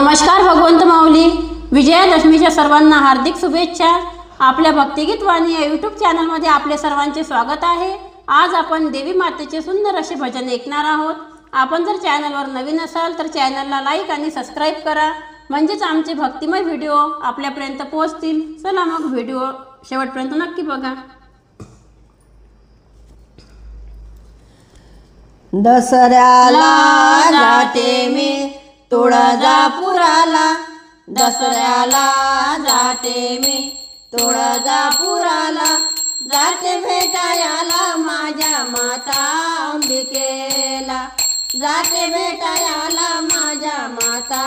नमस्कार भगवंत माऊली. विजयादशमीच्या सर्वांना हार्दिक शुभेच्छा. आपल्या भक्तिगीत वाणी या यूट्यूब चॅनलमध्ये आपले सर्वांचे स्वागत आहे. आज आपण देवी मातेचे सुंदर असे भजन ऐकणार आहोत. आपण जर चॅनलवर नवीन असाल तर चॅनलला लाईक आणि सबस्क्राईब करा, म्हणजेच आमचे भक्तिमय व्हिडिओ आपल्यापर्यंत पोहोचतील. चला मग व्हिडिओ शेवटपर्यंत नक्की बघा. दसऱ्याला जाते मी तुळजापुराला, दसऱ्याला जाते मी तुळजापुराला, जाते भेटायला माझ्या माता अंबिकेला, जाते भेटायला माझ्या माता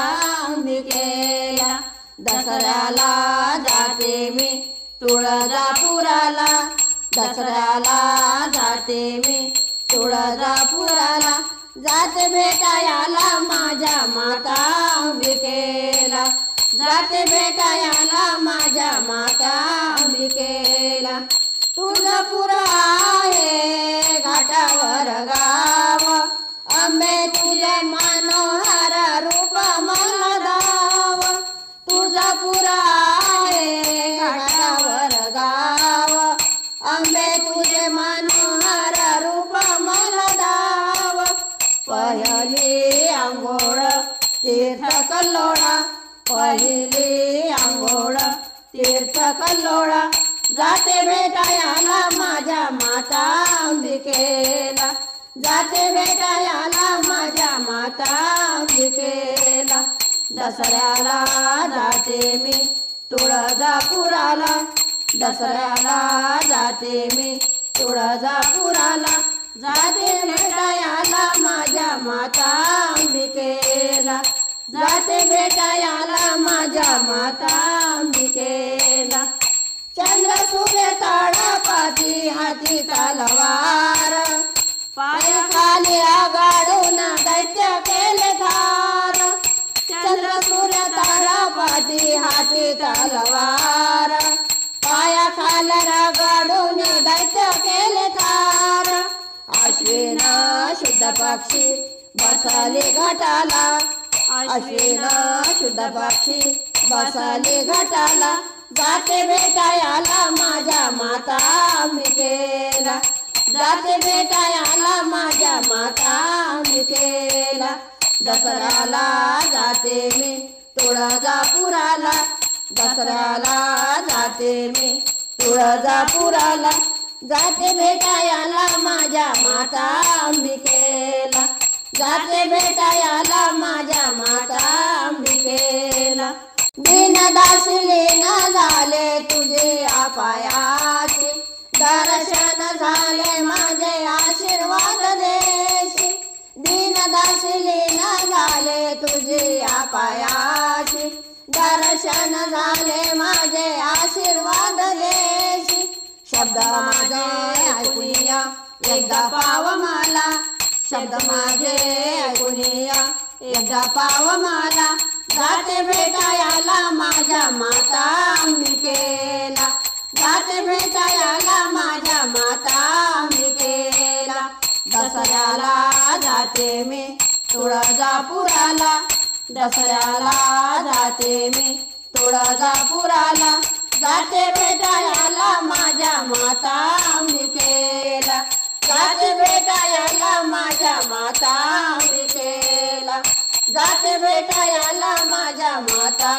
अंबिकेला. दसऱ्याला जाते मी तुळजापुराला, दसऱ्याला जाते मी तुळजापुराला, जाते भेटायला माझ्या माता अंबिकेला, जाते भेटायला माझ्या माता अंबिकेला. तुळजापूर आहे घाटावर गाव, अंबे तुझे मनोहर रूप मला दाव. तुळजापूर आहे घाटावर गाव, अंबे तुझे मनोहर रूप मला दाव. पहिली आंघोळ तीर्थ कल्लोळा, पहिली आंघोळ तीर्थ कल्लोळा, जाते भेटायला माझ्या माता अंबिकेला, जाते भेटायला माझ्या माता अंबिकेला. दसऱ्याला जाते मी तुळजापुराला, दसऱ्याला जाते मी तुळजापुराला, जाते भेटायला माझ्या माता अंबिकेला, जाते भेटायला माझ्या माता अंबिकेला. चंद्र सूर्य तळपाती हाती तलवार, पायाखाली आगाडून दैत्य केले धार. चंद्र सूर्य तळपाती हाती तलवार, पायाखाली आगाडून दैत्य केले धार. अश्विन शुद्ध पक्षी बसले घाटाला, अश्विन शुद्ध पक्षी बसले घाटाला, जाते भेटायला माझ्या माता अंबिकेला, जाते भेटायला माझ्या माता अंबिकेला. दसऱ्याला जाते मी तुळजापुराला, दसऱ्याला जाते मी तुळजापुराला, जाते भेटायला माझ्या माता अंबिकेला, जाते भेटायला माझ्या माता अंबिकेला. दीनदासीले न झाले तुझे आपायाची, दर्शन झाले माझे आशीर्वाद देशी. दीनदासीले न झाले तुझे आपायाची, दर्शन झाले माझे आशीर्वाद देशी. शब्द माझे ऐकूनिया एकदा पाव मला, शब्द माझे ऐकूनिया एकदा पाव मला, जाते भेटायला माझ्या माता अंबिकेला, जाते भेटायला माझ्या माता अंबिकेला. दसऱ्याला जाते मी तुळजापुराला, दसऱ्याला जाते मी तुळजापुराला, जाते भेटायला माझ्या माता अंबिकेला, जाते भेटायला माझ्या माता अंबिकेला, जाते भेटायला माझ्या माता